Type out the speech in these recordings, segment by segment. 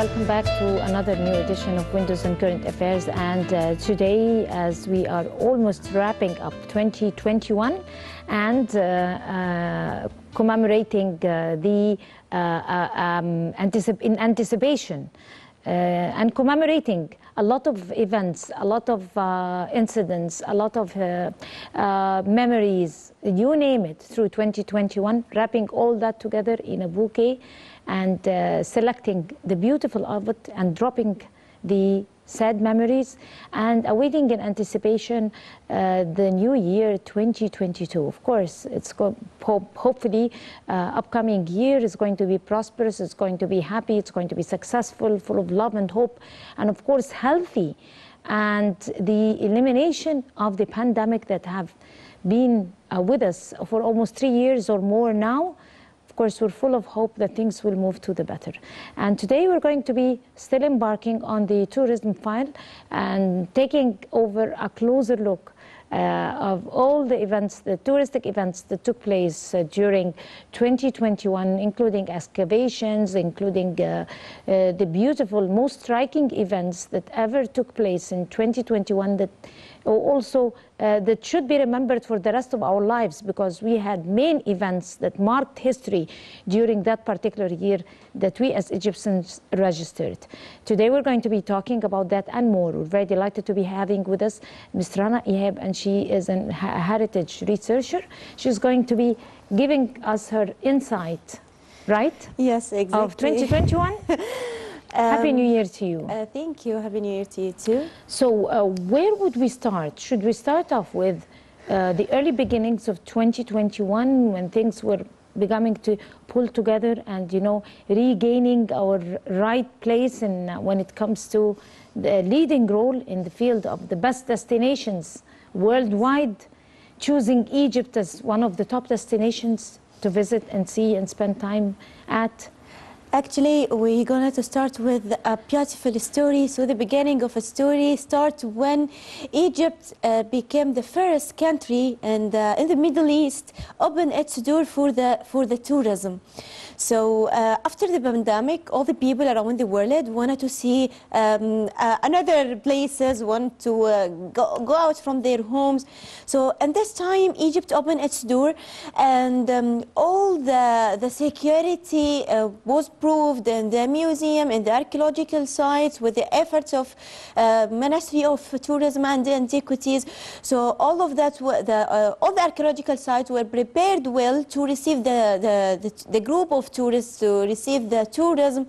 welcome back to another new edition of Windows and Current Affairs. And today, as we are almost wrapping up 2021 and commemorating in anticipation and commemorating a lot of events, a lot of incidents, a lot of memories, you name it, through 2021, wrapping all that together in a bouquet and selecting the beautiful of it and dropping the sad memories and awaiting in anticipation the new year 2022. Of course, it's hopefully upcoming year is going to be prosperous, it's going to be happy, it's going to be successful, full of love and hope, and of course healthy. And the elimination of the pandemic that have been with us for almost 3 years or more now. Of course, we're full of hope that things will move to the better. And today we're going to be still embarking on the tourism file and taking over a closer look of all the events, the touristic events that took place during 2021, including excavations, including the beautiful, most striking events that ever took place in 2021 that also that should be remembered for the rest of our lives, because we had main events that marked history during that particular year that we as Egyptians registered. Today we're going to be talking about that and more. We're very delighted to be having with us Ms. Rana Ihab, and she is a heritage researcher. She's going to be giving us her insight, right? Yes, exactly. Of 2021. Happy New Year to you. Thank you. Happy New Year to you too. So where would we start? Should we start off with the early beginnings of 2021 when things were beginning to pull together and, you know, regaining our right place in, when it comes to the leading role in the field of the best destinations worldwide, choosing Egypt as one of the top destinations to visit and see and spend time at? Actually, we're going to start with a beautiful story. So the beginning of a story starts when Egypt became the first country and in the Middle East opened its door for the tourism. So after the pandemic, all the people around the world wanted to see another places, want to go out from their homes. So at this time, Egypt opened its door, and all the security was proved in the museum and the archaeological sites with the efforts of Ministry of Tourism and Antiquities. So all of that, all the archaeological sites were prepared well to receive the group of tourists, to receive the tourism.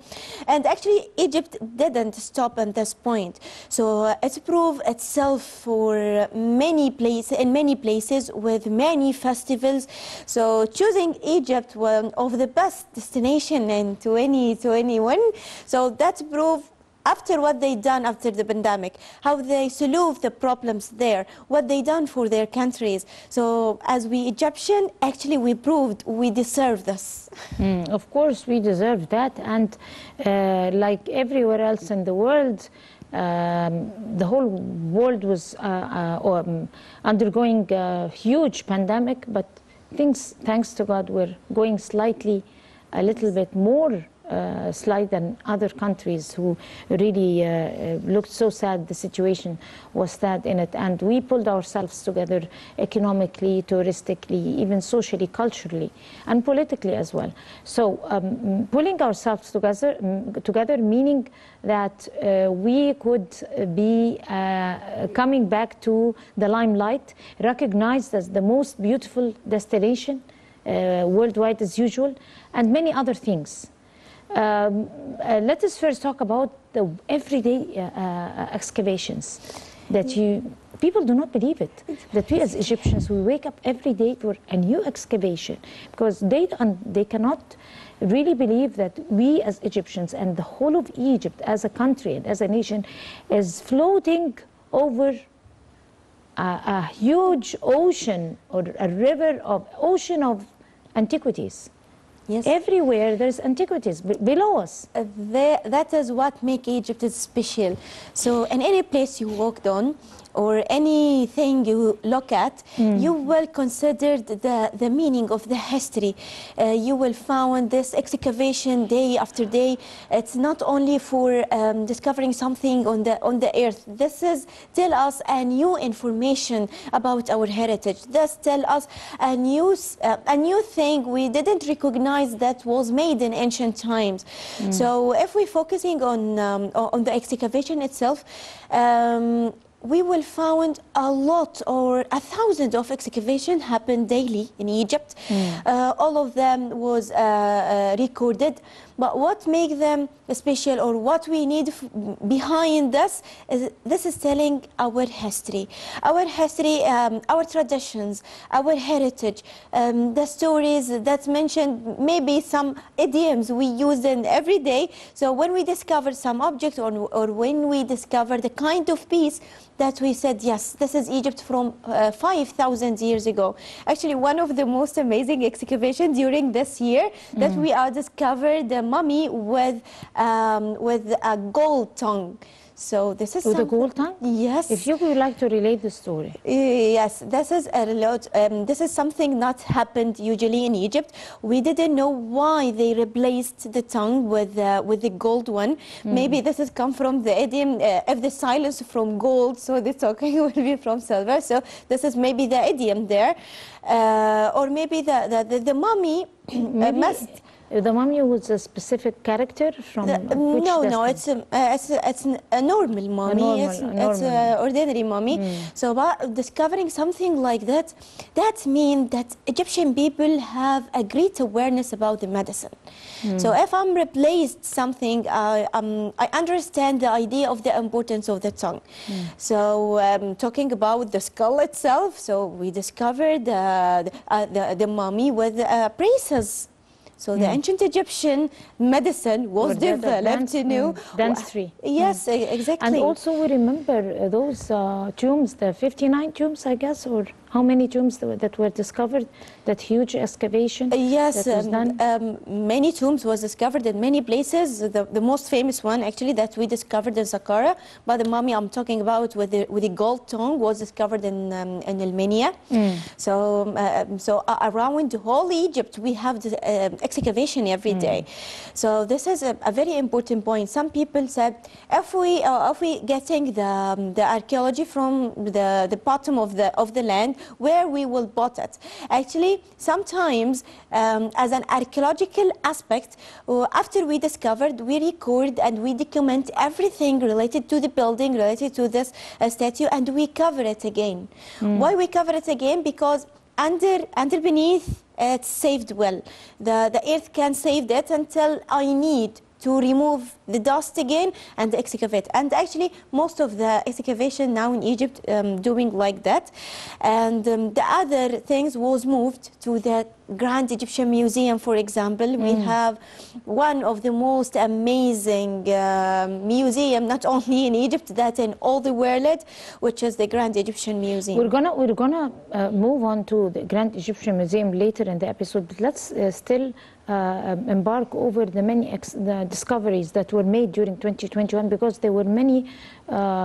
And actually Egypt didn't stop at this point. So it proved itself for many places with many festivals. So choosing Egypt one of the best destination in 2021. So that proved after what they done after the pandemic, how they solved the problems there, what they done for their countries. So as we Egyptian, actually we proved we deserve this. Of course we deserve that, and like everywhere else in the world, the whole world was undergoing a huge pandemic, but things, thanks to God, were going slightly a little bit more slight than other countries who really looked so sad. The situation was sad in it, and we pulled ourselves together economically, touristically, even socially, culturally, and politically as well. So pulling ourselves together meaning that we could be coming back to the limelight, recognized as the most beautiful destination worldwide as usual, and many other things. Let us first talk about the everyday excavations that people do not believe it, that we as Egyptians, we wake up every day for a new excavation, because they cannot really believe that we as Egyptians and the whole of Egypt as a country and as a nation is floating over a huge ocean or a river of antiquities. Yes. Everywhere there's antiquities below us. That is what makes Egypt special. So in any place you walked on, or anything you look at, you will consider the meaning of the history. You will find this excavation day after day. It's not only for discovering something on the earth. This is tell us a new information about our heritage. This tell us a new thing we didn't recognize that was made in ancient times. So if we're focusing on the excavation itself, we will find a lot or 1,000 of excavation happen daily in Egypt. All of them was recorded. But what makes them special, or what we need behind this is telling our history, our traditions, our heritage, the stories that mentioned, maybe some idioms we use in every day. So when we discover some object, or when we discover the kind of piece that we said, yes, this is Egypt from 5,000 years ago. Actually, one of the most amazing excavations during this year that we are discovered the mummy with a gold tongue. So this is with a gold tongue? Yes. If you would like to relate the story. Yes, this is a lot. This is something not happened usually in Egypt. We didn't know why they replaced the tongue with the gold one. Maybe this has come from the idiom, if the silence from gold, so the talking will be from silver. So this is maybe the idiom there, or maybe the mummy must. The mummy was a specific character from which no, it's a normal mummy. It's an ordinary mummy. So about discovering something like that, that means that Egyptian people have a great awareness about the medicine. So if I'm replaced something, I understand the idea of the importance of the tongue. So talking about the skull itself, so we discovered the mummy with braces. So the ancient Egyptian medicine was developed to know dentistry. Yes, exactly. And also we remember those tombs, the 59 tombs, I guess, or how many tombs that were discovered, that huge excavation yes, that was done? Many tombs was discovered in many places. The most famous one, actually, that we discovered in Saqqara, but the mummy I'm talking about with the gold tongue was discovered in Armenia. So around the whole Egypt, we have the excavation every day. So this is a very important point. Some people said, if we getting the archaeology from the bottom of the land, where we will put it. Actually, sometimes as an archaeological aspect, after we discovered, we record and we document everything related to the building, related to this statue, and we cover it again. Why we cover it again? Because beneath it's saved well. The earth can save it until I need to remove the dust again and excavate. And actually, most of the excavation now in Egypt doing like that. And the other things was moved to the Grand Egyptian Museum, for example. We have one of the most amazing museum, not only in Egypt, that in all the world, which is the Grand Egyptian Museum. We're gonna move on to the Grand Egyptian Museum later in the episode, but let's still embark over the many discoveries that were made during 2021, because there were many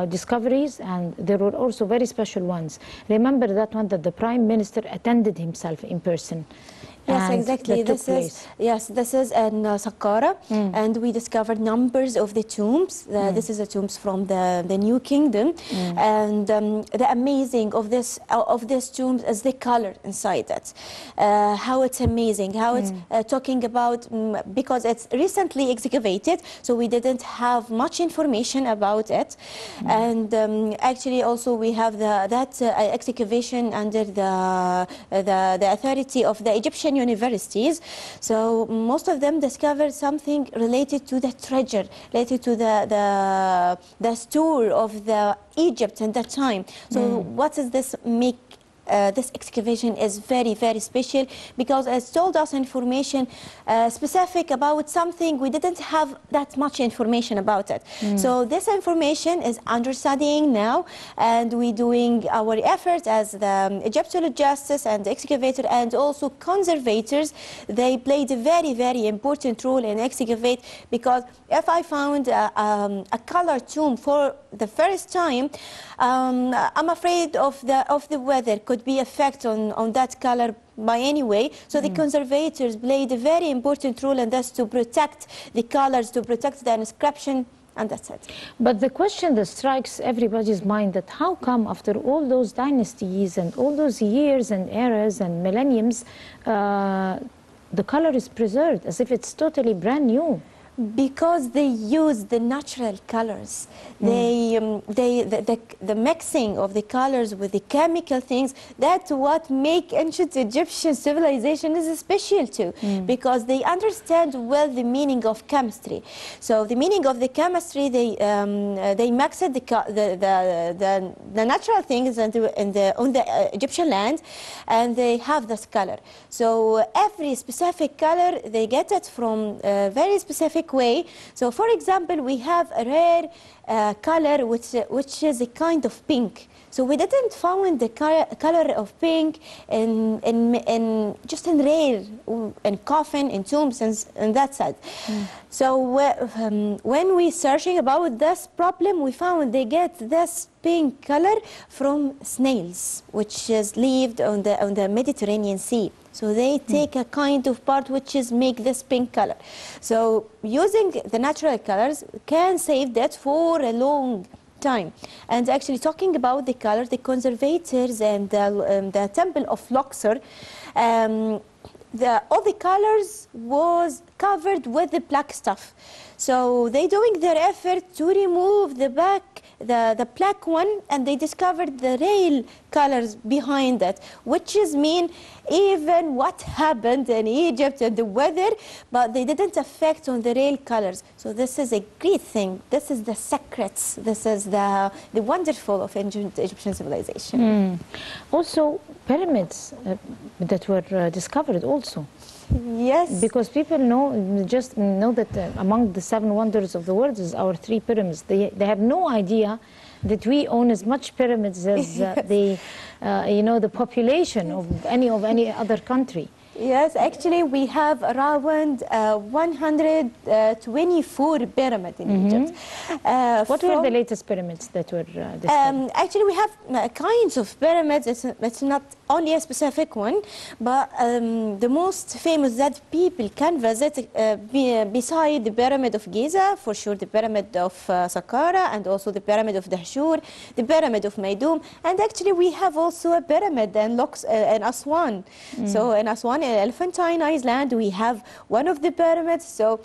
discoveries and there were also very special ones. Remember that one that the Prime Minister attended himself in person. Yes, exactly. This is in Saqqara, and we discovered numbers of the tombs. This is the tombs from the New Kingdom, and the amazing of this tombs is the color inside it. How it's amazing, how it's talking about, because it's recently excavated, so we didn't have much information about it, and actually also we have that excavation under the authority of the Egyptian universities. So most of them discovered something related to the treasure, related to the store of the Egypt at that time. So what does this make this excavation is very, very special because it told us information specific about something we didn't have that much information about it. So this information is under studying now, and we're doing our efforts as the Egyptologists and the excavator and also conservators. They played a very, very important role in excavate, because if I found a color tomb for the first time, I'm afraid of the weather could be effect on that color by any way. So the conservators played a very important role in this, to protect the colors, to protect the inscription, and that's it. But the question that strikes everybody's mind, that how come after all those dynasties and all those years and eras and millenniums, the color is preserved as if it's totally brand new? Because they use the natural colors. The mixing of the colors with the chemical things, that's what make ancient Egyptian civilization is special too, because they understand well the meaning of chemistry. So the meaning of the chemistry, they mixed the natural things on the Egyptian land, and they have this color. So every specific color, they get it from a very specific way. So for example, we have a rare color which is a kind of pink. So we didn't find the color of pink just in rare, in coffin, in tombs, and that side. So when we searching about this problem, we found they get this pink color from snails, which is lived on the Mediterranean Sea. So they take a kind of part which is make this pink color. So using the natural colors can save that for a long time. And actually talking about the colors, the conservators and the temple of Luxor, all the colors was covered with the black stuff. So they doing their effort to remove the black one, and they discovered the real colors behind that, which is mean even what happened in Egypt and the weather, but they didn't affect on the real colors. So this is a great thing. This is the secrets. This is the wonderful of ancient Egyptian civilization. Also, pyramids that were discovered also. Yes. Because people just know that among the 7 wonders of the world is our 3 pyramids. They have no idea that we own as much pyramids as the population of any other country. Yes, actually we have around 124 pyramids in Egypt. What were the latest pyramids that were discovered? Actually, we have kinds of pyramids. It's not only a specific one, but the most famous that people can visit, beside the Pyramid of Giza, for sure the Pyramid of Saqqara, and also the Pyramid of Dahshur, the Pyramid of Maydum, and actually we have also a pyramid in Aswan. So in Aswan, in Elephantine Island, we have one of the pyramids. So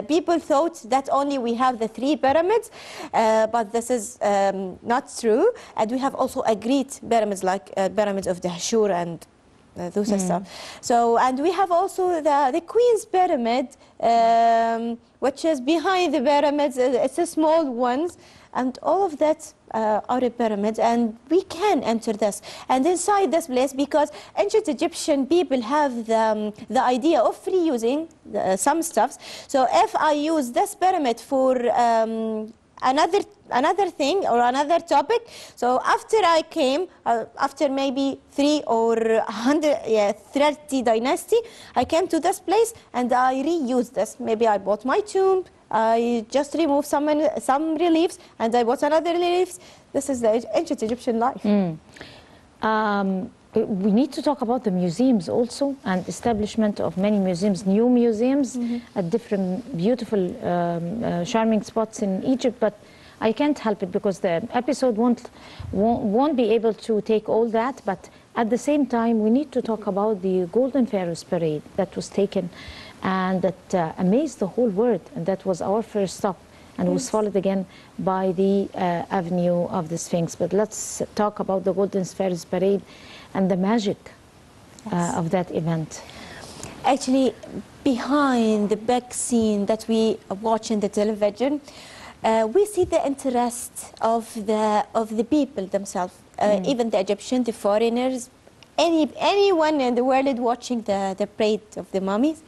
people thought that only we have the 3 pyramids, but this is not true. And we have also a great pyramids like pyramids of Dahshur and those stuff. So, and we have also the Queen's Pyramid, which is behind the pyramids. It's a small ones, and all of that are a pyramid, and we can enter this. And inside this place, because ancient Egyptian people have the idea of reusing some stuffs. So if I use this pyramid for another thing or another topic, so after I came, after maybe 3 or 30 dynasty, I came to this place and I reused this. Maybe I bought my tomb, I just removed some reliefs, and I bought another reliefs. This is the ancient Egyptian life. We need to talk about the museums also, and establishment of many museums, new museums at different beautiful, charming spots in Egypt. But I can't help it because the episode won't be able to take all that. But at the same time, we need to talk about the Golden Ferrous Parade that was taken and that amazed the whole world. And that was our first stop, and was followed again by the Avenue of the Sphinx. But let's talk about the Golden Ferrous Parade and the magic of that event. Actually, behind the big scene that we watch in the television, we see the interest of the people themselves, even the Egyptians, the foreigners, anyone in the world watching the parade of the mummies,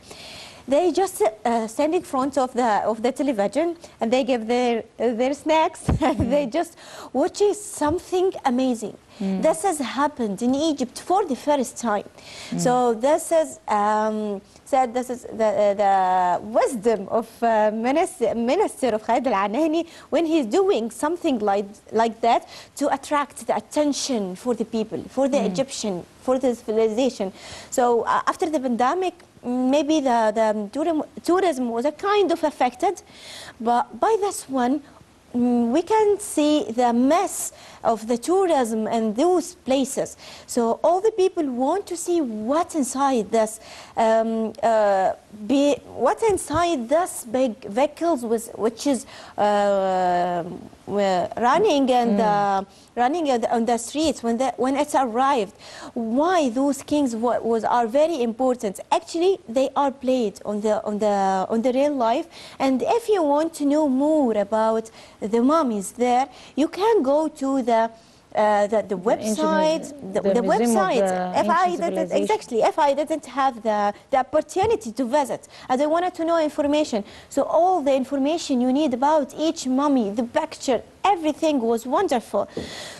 they just stand in front of the television, and they give their snacks, and they just watching something amazing. This has happened in Egypt for the first time. So this is said this is the wisdom of minister of Khalid al-Anani when he's doing something like that to attract the attention for the people, for the Egyptian, for the civilization. So after the pandemic, maybe the tourism was a kind of affected, but by this one, we can see the mess of the tourism in those places. So all the people want to see what's inside this, what's inside this big vehicles which is running and running on the streets when it's arrived. Why those kings are very important? Actually, they are played on the real life. And if you want to know more about the mummies there, you can go to the website. The website. If I didn't have the opportunity to visit, and I wanted to know information, so all the information you need about each mummy, the picture, everything was wonderful.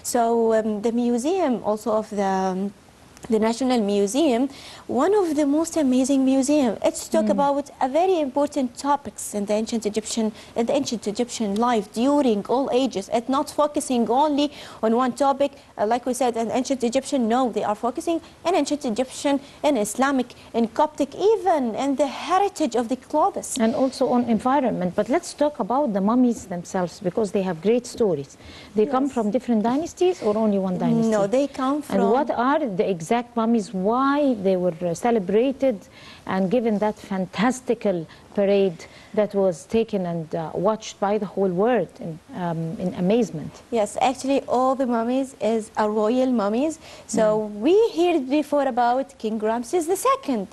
So the museum also of the National Museum, one of the most amazing museums. It's talk about a very important topics in the ancient Egyptian life during all ages. It's not focusing only on one topic, like we said, in ancient Egyptian. No, they are focusing in ancient Egyptian, in Islamic, in Coptic, even in the heritage of the clothes. And also on environment. But let's talk about the mummies themselves, because they have great stories. They come from different dynasties or only one dynasty? No, they come from... And what are the exact mummies, why they were celebrated and given that fantastical parade that was taken and watched by the whole world in amazement? Yes, actually all the mummies are royal mummies. So we heard before about King Ramses II,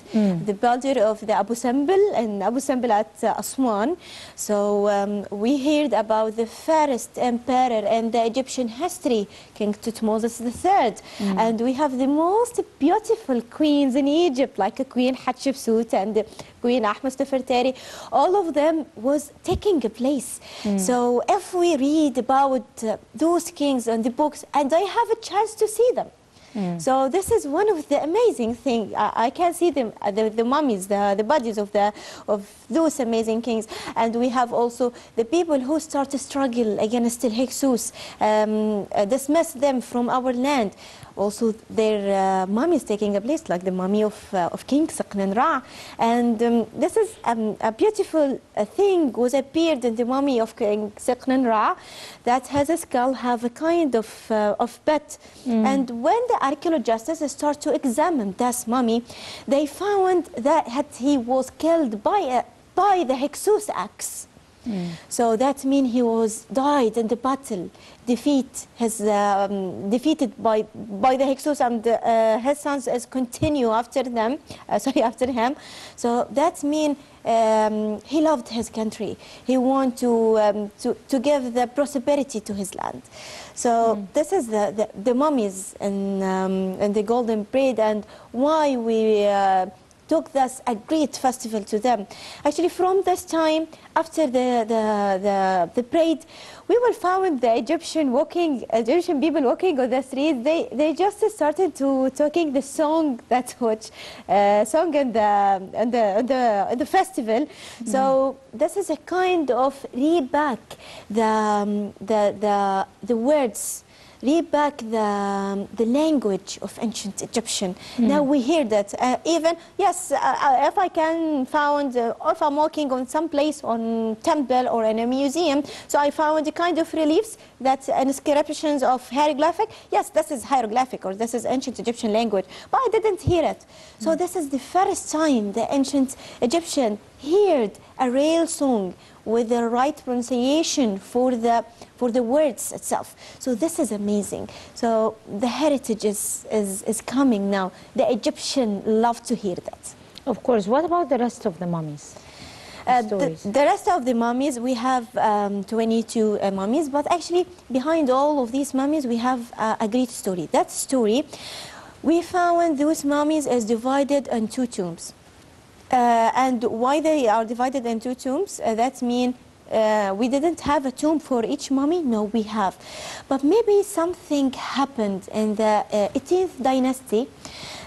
the builder of the Abu Simbel and Abu Simbel at Aswan. So we heard about the first emperor in the Egyptian history, King Tutmosis III. And we have the most beautiful queens in Egypt, like Queen Hatshepsut and Queen Ahmed Nefertari. All of them was taking a place. So if we read about those kings and the books, and I have a chance to see them. So this is one of the amazing things. I can see them, the mummies, the bodies of those amazing kings. And we have also the people who start to struggle against the Hyksos, dismiss them from our land. Also, their mummies taking a place, like the mummy of King Seqnen-Ra. And this is a beautiful thing was appeared in the mummy of King Seqnen-Ra, that has a skull, have a kind of pet. And when the archaeologists start to examine this mummy, they found that he was killed by the Hyksos axe. So that means he was died in the battle, defeated by the Hyksos, and his sons continue after them. After him. So that means he loved his country. He wanted to give the prosperity to his land. So this is the mummies and the Golden Parade, and why we took this a great festival to them. Actually, from this time, after the parade, we will find the Egyptian people walking on the streets. They just started to talking the song song in the festival. So this is a kind of read back the words. Read back the language of ancient Egyptian. Now we hear that even, yes, if I can found, if I'm walking on some place on temple or in a museum, so I found a kind of reliefs that inscriptions of hieroglyphic. Yes, this is hieroglyphic, or this is ancient Egyptian language, but I didn't hear it. So this is the first time the ancient Egyptian heard a real song with the right pronunciation for the words itself. So this is amazing. So the heritage is coming now. The Egyptian love to hear that. Of course. What about the rest of the mummies? The rest of the mummies, we have 22 mummies, but actually behind all of these mummies we have a great story. That story We found those mummies as divided in two tombs. And why they are divided in two tombs, that means we didn't have a tomb for each mummy. No, we have. But maybe something happened in the 18th dynasty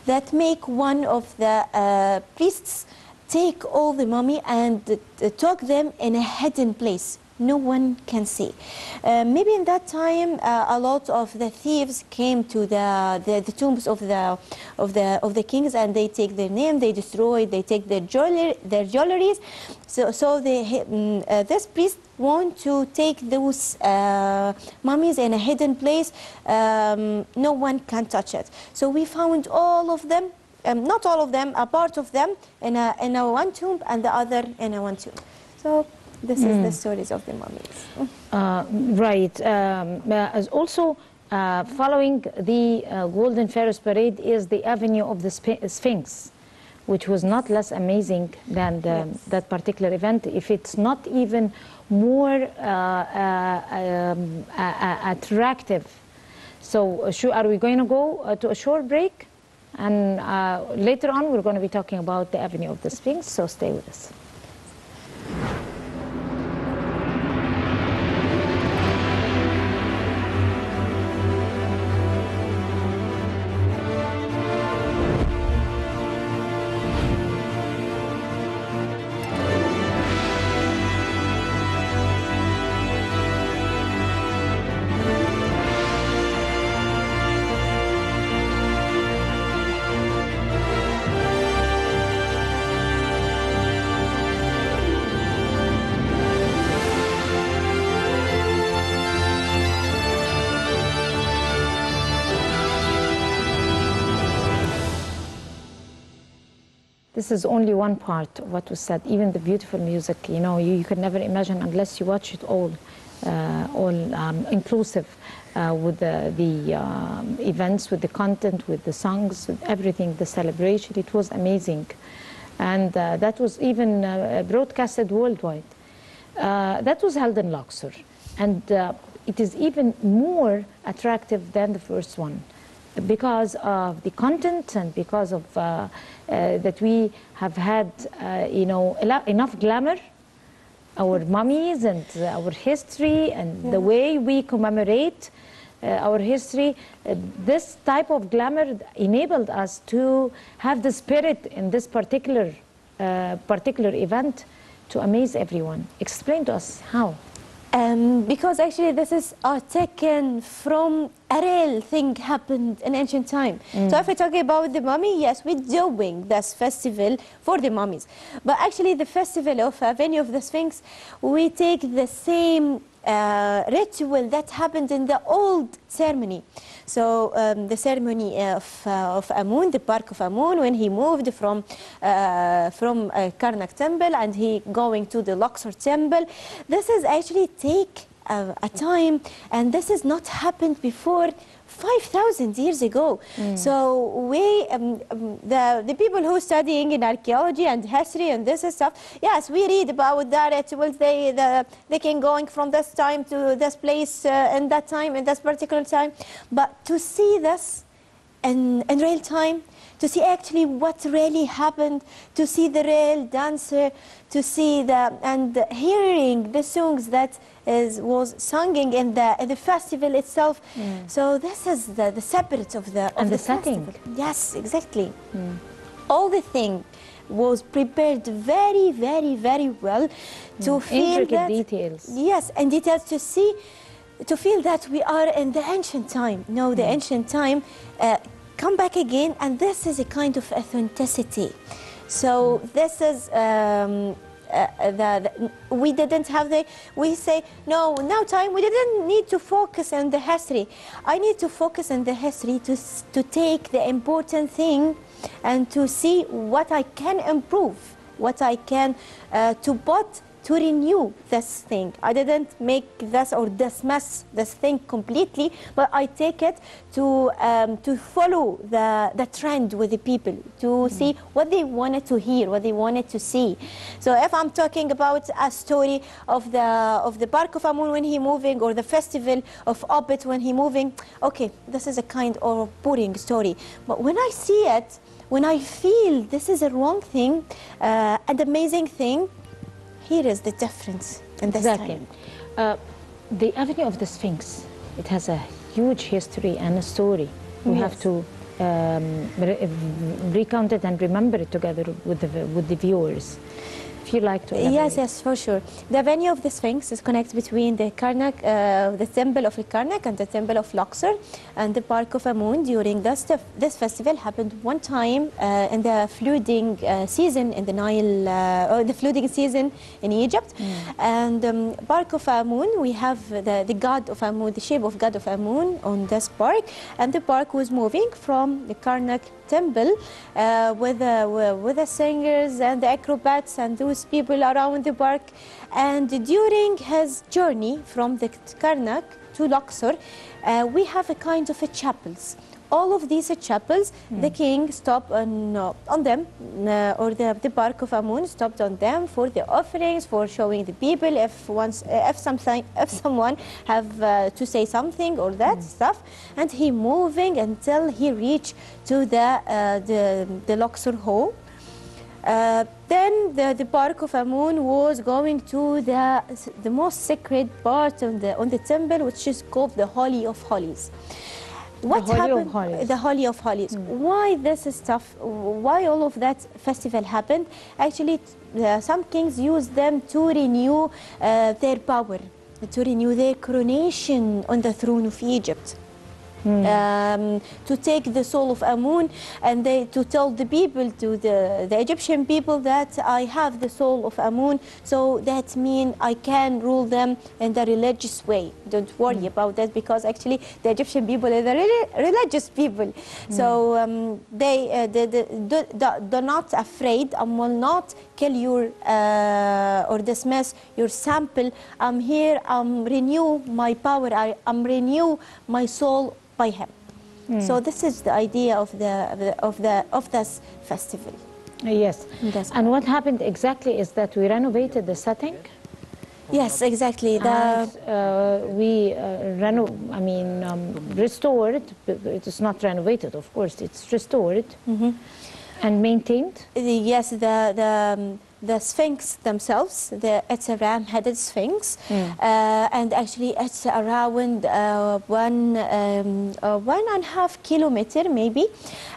that make one of the priests take all the mummy and took them in a hidden place. No one can see. Maybe in that time, a lot of the thieves came to the tombs of the kings, and they take their name, they destroy, they take their jewelries. So this priest want to take those mummies in a hidden place. No one can touch it. So we found all of them. Not all of them, a part of them in a one tomb and the other in a one tomb. So this is the stories of the mummies. Right. As also, following the Golden Ferrous Parade is the Avenue of the Sphinx, which was not less amazing than that particular event, if it's not even more attractive. So are we going to go to a short break? And later on, we're going to be talking about the Avenue of the Sphinx, so stay with us. This is only one part of what was said. Even the beautiful music, you know, you could never imagine unless you watch it all inclusive with the events, with the content, with the songs, with everything, the celebration. It was amazing. And that was even broadcasted worldwide. That was held in Luxor. And it is even more attractive than the first one, because of the content and because of that we have had, you know, enough glamour, our mummies and our history and the way we commemorate our history. This type of glamour enabled us to have the spirit in this particular event to amaze everyone. Explain to us how. Because actually this is taken from a real thing happened in ancient time. So if we're talking about the mummy, yes, we're doing this festival for the mummies. But actually the festival of Avenue of the Sphinx, we take the same ritual that happened in the old ceremony. So the ceremony of Amun, the park of Amun, when he moved from Karnak temple and he going to the Luxor temple, this is actually take a time, and this has not happened before 5,000 years ago. So we, the people who are studying in archaeology and history and this stuff, yes, we read about that rituals. They can going from this time to this place in that time, in this particular time. But to see this in real time, to see actually what really happened, to see the real dancer, to see and hearing the songs that was singing in the festival itself. So this is the spirit of the setting. Festival. Yes, exactly. All the thing was prepared very, very, very well to feel intricate details. Yes, and details to see, to feel that we are in the ancient time. No, the ancient time come back again, and this is a kind of authenticity. So this is we didn't have we say, no, now time, we didn't need to focus on the history. I need to focus on the history to take the important thing and to see what I can improve, what I can, to put to renew this thing. I didn't make this or dismiss this thing completely, but I take it to follow the trend with the people, to see what they wanted to hear, what they wanted to see. So if I'm talking about a story of the Bark of Amun when he moving, or the festival of Obit when he moving, okay, this is a kind of boring story. But when I see it, when I feel this is a wrong thing, an amazing thing, here is the difference in this time. The Avenue of the Sphinx, it has a huge history and a story. We have to recount it and remember it together with the viewers. If you like to elaborate. Yes, for sure. The Avenue of the Sphinx is connected between the Karnak, the temple of Karnak and the temple of Luxor, and the Bark of Amun. During this festival happened one time in the flooding season in the Nile, or the flooding season in Egypt. And Bark of Amun, we have the god of Amun, the shape of god of Amun on this bark, and the bark was moving from the Karnak temple with the singers and the acrobats and those people around the bark. And during his journey from the Karnak to Luxor, we have a kind of chapels. All of these chapels, the king stopped on them, or the Bark of Amun stopped on them for the offerings, for showing the people if someone have to say something or that stuff. And he moving until he reached to the Luxor Hall. Then the Bark of Amun was going to the most sacred part on the temple, which is called the Holy of Holies. What happened? The Holy of Holies. Why this stuff? Why all of that festival happened? Actually, some kings used them to renew their power, to renew their coronation on the throne of Egypt. To take the soul of Amun and to tell the people, to the Egyptian people, that I have the soul of Amun, so that means I can rule them in the religious way. Don't worry about that, because actually the Egyptian people are the religious people. So they do not afraid and will not kill your or dismiss your sample. I'm here, renew my power, I'm renew my soul by him. So this is the idea of this festival. Yes. And what happened exactly is that we renovated the setting. Yes, exactly. We restored. It's not renovated, of course. It's restored and maintained. Yes, the Sphinx themselves, it's a ram-headed Sphinx, and actually it's around 1.5 kilometers maybe,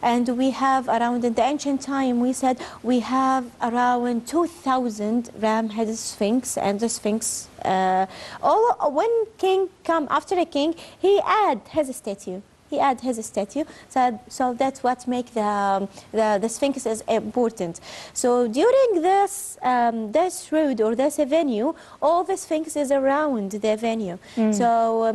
and we have around, in the ancient time we said we have around 2,000 ram-headed Sphinx, and the Sphinx, when king come after a king, he add his statue. He add his statue, so that's what make the Sphinx is important. So during this road or this avenue, all the Sphinx is around the avenue. So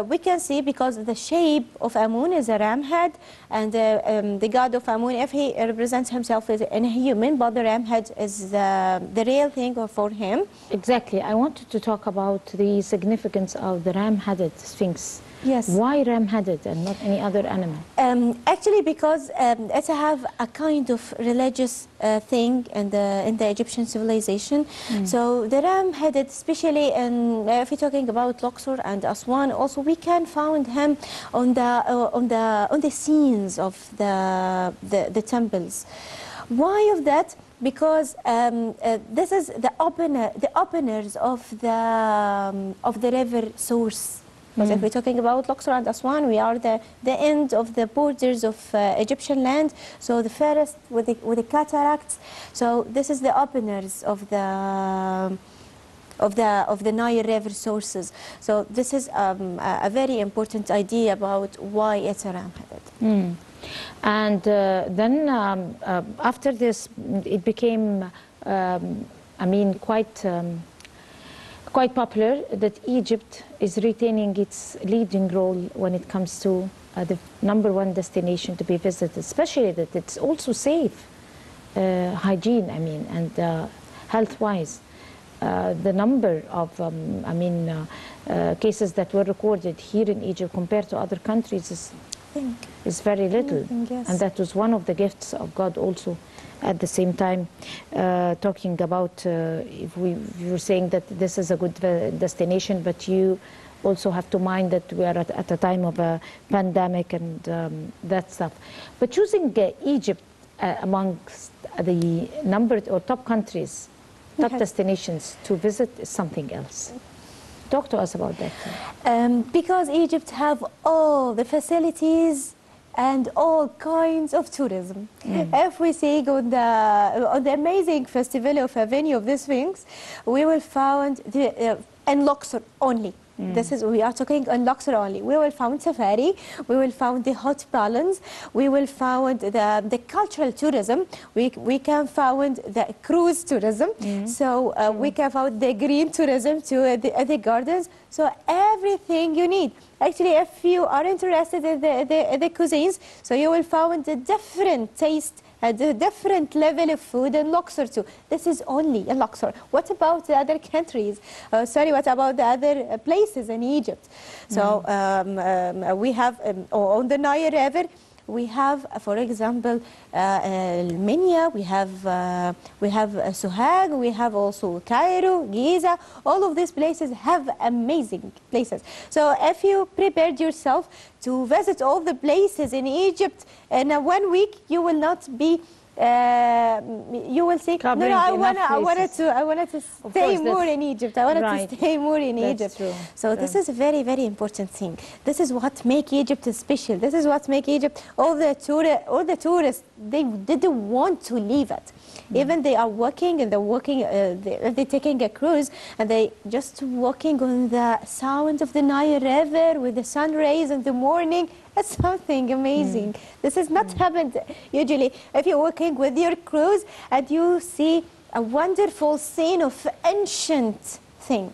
we can see, because the shape of Amun is a ram head, and the god of Amun, if he represents himself as a human, but the ram head is the real thing for him. Exactly. I wanted to talk about the significance of the ram-headed Sphinx. Yes. Why ram-headed and not any other animal? Actually, because it have a kind of religious thing in the Egyptian civilization. So the ram-headed, especially if we're talking about Luxor and Aswan, also we can find him on the scenes of the temples. Why of that? Because this is the openers of the river source. Because if we're talking about Luxor and Aswan, we are the end of the borders of Egyptian land. So the Ferrous with the cataracts. So this is the openers of the Nile River sources. So this is a very important idea about why it's a ram-headed. And then after this, it became, quite popular that Egypt is retaining its leading role when it comes to the #1 destination to be visited, especially that it's also safe, hygiene, and health-wise. the number of cases that were recorded here in Egypt compared to other countries is very little. Yes. And that was one of the gifts of God also. At the same time, talking about, if you were saying that this is a good destination, but you also have to mind that we are at a time of a pandemic and that stuff. But choosing Egypt amongst the numbered or top countries, top destinations to visit is something else. Talk to us about that. Because Egypt have all the facilities and all kinds of tourism. If we see on the amazing festival of a venue of the Sphinx, we will find in Luxor only. This is, we are talking on Luxor only. We will find safari, we will find the hot balance, we will find the cultural tourism, we can find the cruise tourism, so we can find the green tourism to the gardens, so everything you need. Actually, if you are interested in the cuisines, so you will find a different taste, a different level of food in Luxor too. This is only in Luxor. What about the other countries? What about the other places in Egypt? So we have on the Nile River, we have, for example, Minya, we have Sohag, we have also Cairo, Giza. All of these places have amazing places. So if you prepared yourself to visit all the places in Egypt in 1 week, you will not be. You will say, no, I wanted to stay more in Egypt. I wanted to stay more in Egypt. True. So this is a very, very important thing. This is what make Egypt special. This is what make Egypt. All the tourists, they didn't want to leave it. Even they are walking and they're taking a cruise and they just walking on the sound of the Nile River with the sun rays in the morning. That's something amazing. This has not happened usually. If you're walking with your cruise and you see a wonderful scene of ancient thing.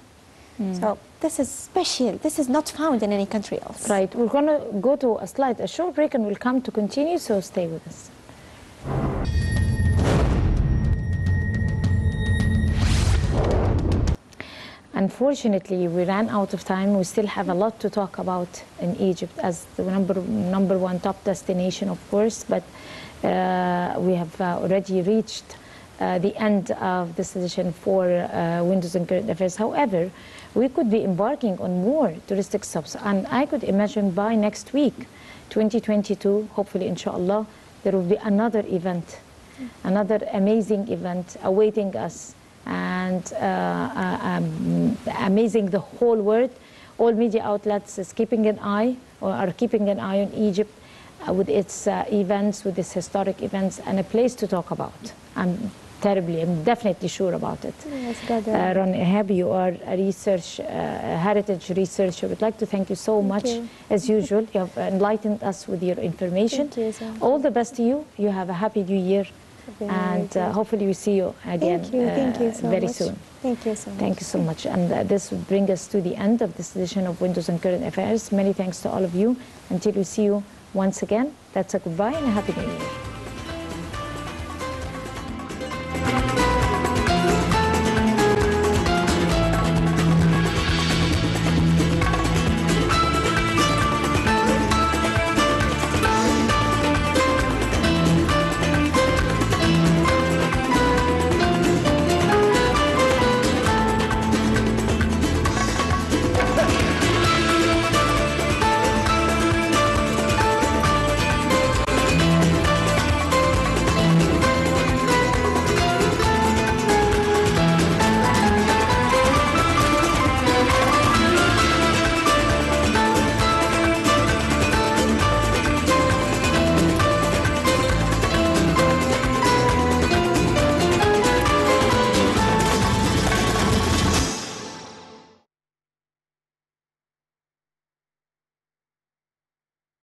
So this is special. This is not found in any country else. Right. We're going to go to a short break and we'll come to continue, so stay with us. Unfortunately, we ran out of time. We still have a lot to talk about in Egypt as the number one top destination, of course, but we have already reached the end of this edition for Windows and Current Affairs. However, we could be embarking on more touristic stops, and I could imagine by next week, 2022, hopefully, inshallah, there will be another event, another amazing event awaiting us, and amazing the whole world. All media outlets is keeping an eye, or are keeping an eye on Egypt with its events, with its historic events, and a place to talk about. I'm definitely sure about it. Yes, God. Rana Ihab, you are a heritage researcher. We'd like to thank you so much. As usual, you have enlightened us with your information. Thank you so much. All the best to you. You have a happy new year. And hopefully we see you again Thank you so very much. soon. Thank you so much. Thank you so much. And this will bring us to the end of this edition of Windows and Current Affairs. Many thanks to all of you. Until we see you once again, that's a goodbye and a happy new year.